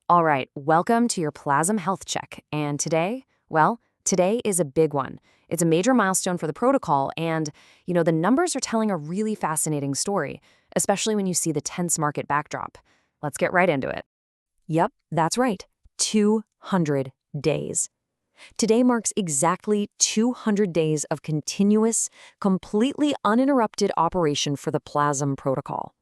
All right, welcome to your PLAZM health check. And today, today is a big one. It's a major milestone for the protocol, and, the numbers are telling a really fascinating story, especially when you see the tense market backdrop. Let's get right into it. Yep, that's right. 200 days. Today marks exactly 200 days of continuous, completely uninterrupted operation for the PLAZM protocol.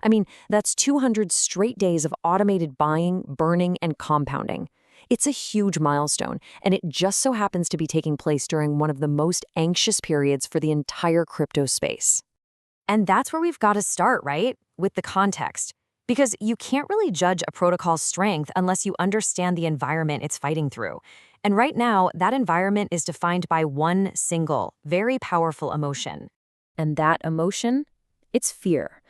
I mean, that's 200 straight days of automated buying, burning, and compounding. It's a huge milestone, and it just so happens to be taking place during one of the most anxious periods for the entire crypto space. And that's where we've got to start, right? With the context. Because you can't really judge a protocol's strength unless you understand the environment it's fighting through. And right now, that environment is defined by one single, very powerful emotion. And that emotion? It's fear.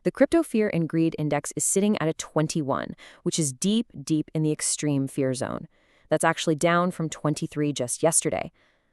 The Crypto Fear and Greed Index is sitting at a 21, which is deep, deep in the extreme fear zone. That's actually down from 23 just yesterday.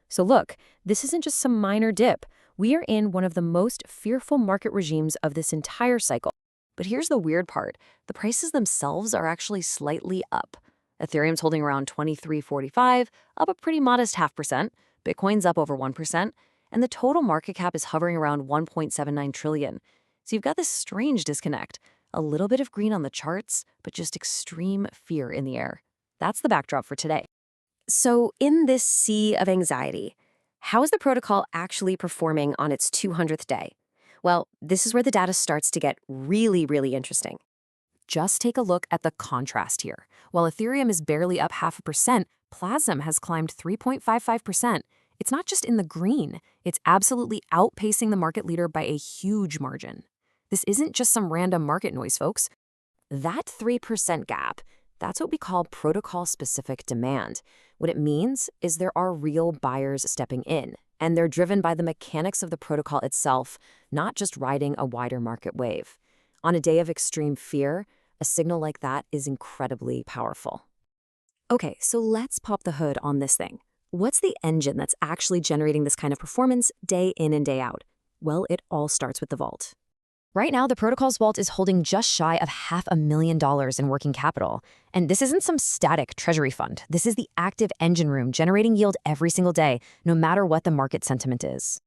So look, this isn't just some minor dip. We are in one of the most fearful market regimes of this entire cycle. But here's the weird part. The prices themselves are actually slightly up. Ethereum's holding around 23.45, up a pretty modest 0.5%. Bitcoin's up over 1%. And the total market cap is hovering around 1.79 trillion. So you've got this strange disconnect. A little bit of green on the charts, but just extreme fear in the air. That's the backdrop for today. So in this sea of anxiety, how is the protocol actually performing on its 200th day? Well, this is where the data starts to get really, really interesting. Just take a look at the contrast here. While Ethereum is barely up 0.5%, PLAZM has climbed 3.55%. It's not just in the green, it's absolutely outpacing the market leader by a huge margin. This isn't just some random market noise, folks. That 3% gap, that's what we call protocol-specific demand. What it means is there are real buyers stepping in, and they're driven by the mechanics of the protocol itself, not just riding a wider market wave. On a day of extreme fear, a signal like that is incredibly powerful. Okay, so let's pop the hood on this thing. What's the engine that's actually generating this kind of performance day in and day out? Well, it all starts with the vault. Right now, the protocol's vault is holding just shy of $500,000 in working capital. And this isn't some static treasury fund. This is the active engine room generating yield every single day, no matter what the market sentiment is.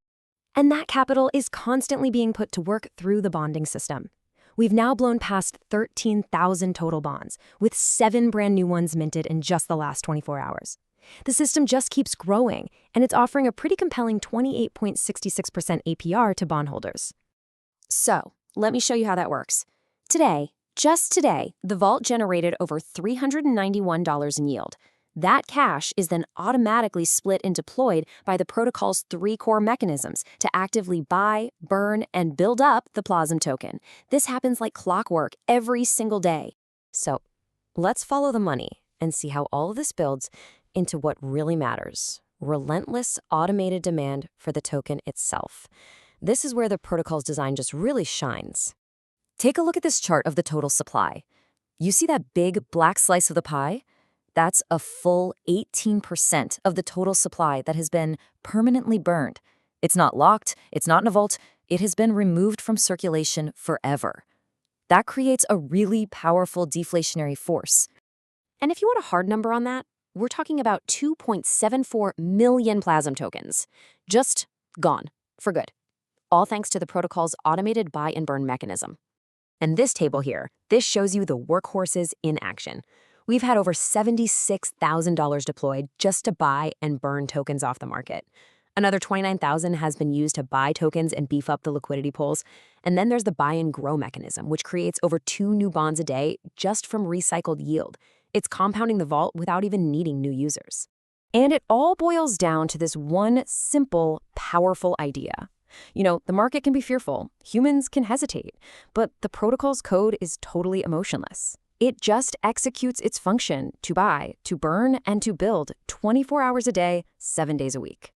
And that capital is constantly being put to work through the bonding system. We've now blown past 13,000 total bonds, with 7 brand new ones minted in just the last 24 hours. The system just keeps growing, and it's offering a pretty compelling 28.66% APR to bondholders. So, let me show you how that works. Today, just today, the vault generated over $391 in yield. That cash is then automatically split and deployed by the protocol's 3 core mechanisms to actively buy, burn, and build up the PLAZM token. This happens like clockwork every single day. So, let's follow the money and see how all of this builds into what really matters: relentless automated demand for the token itself. This is where the protocol's design just really shines. Take a look at this chart of the total supply. You see that big black slice of the pie? That's a full 18% of the total supply that has been permanently burned. It's not locked, it's not in a vault, it has been removed from circulation forever. That creates a really powerful deflationary force. And if you want a hard number on that, we're talking about 2.74 million PLAZM tokens. Just gone, for good. All thanks to the protocol's automated buy and burn mechanism. And this table here, this shows you the workhorses in action. We've had over $76,000 deployed just to buy and burn tokens off the market. Another $29,000 has been used to buy tokens and beef up the liquidity pools. And then there's the buy and grow mechanism, which creates over 2 new bonds a day just from recycled yield. It's compounding the vault without even needing new users. And it all boils down to this one simple, powerful idea. The market can be fearful, humans can hesitate, but the protocol's code is totally emotionless. It just executes its function to buy, to burn, and to build 24 hours a day, 7 days a week.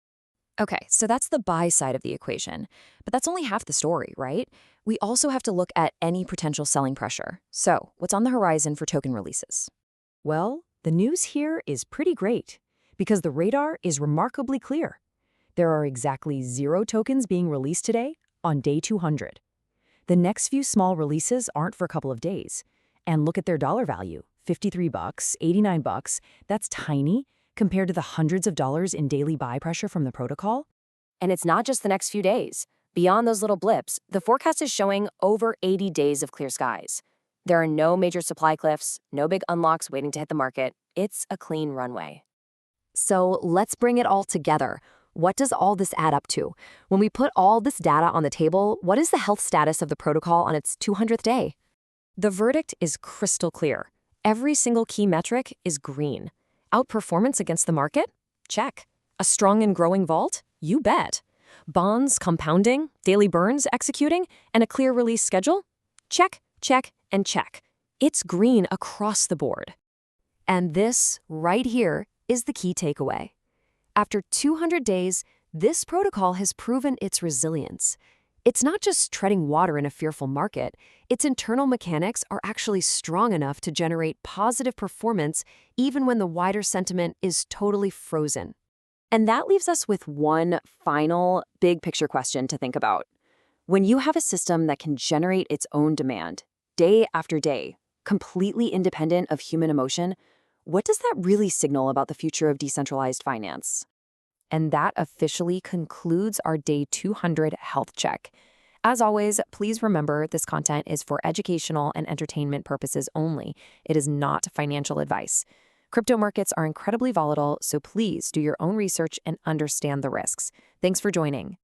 Okay, so that's the buy side of the equation, but that's only half the story, right? We also have to look at any potential selling pressure. So, what's on the horizon for token releases? Well, the news here is pretty great, because the radar is remarkably clear. There are exactly 0 tokens being released today on day 200. The next few small releases aren't for a couple of days. And look at their dollar value, $53, $89, that's tiny compared to the hundreds of dollars in daily buy pressure from the protocol. And it's not just the next few days. Beyond those little blips, the forecast is showing over 80 days of clear skies. There are no major supply cliffs, no big unlocks waiting to hit the market. It's a clean runway. So let's bring it all together. What does all this add up to? When we put all this data on the table, what is the health status of the protocol on its 200th day? The verdict is crystal clear. Every single key metric is green. Outperformance against the market? Check. A strong and growing vault? You bet. Bonds compounding, daily burns executing, and a clear release schedule? Check, check, and check. It's green across the board. And this, right here, is the key takeaway. After 200 days, this protocol has proven its resilience. It's not just treading water in a fearful market. Its internal mechanics are actually strong enough to generate positive performance even when the wider sentiment is totally frozen. And that leaves us with one final big picture question to think about. When you have a system that can generate its own demand, day after day, completely independent of human emotion, what does that really signal about the future of decentralized finance? And that officially concludes our Day 200 health check. As always, please remember this content is for educational and entertainment purposes only. It is not financial advice. Crypto markets are incredibly volatile, so please do your own research and understand the risks. Thanks for joining.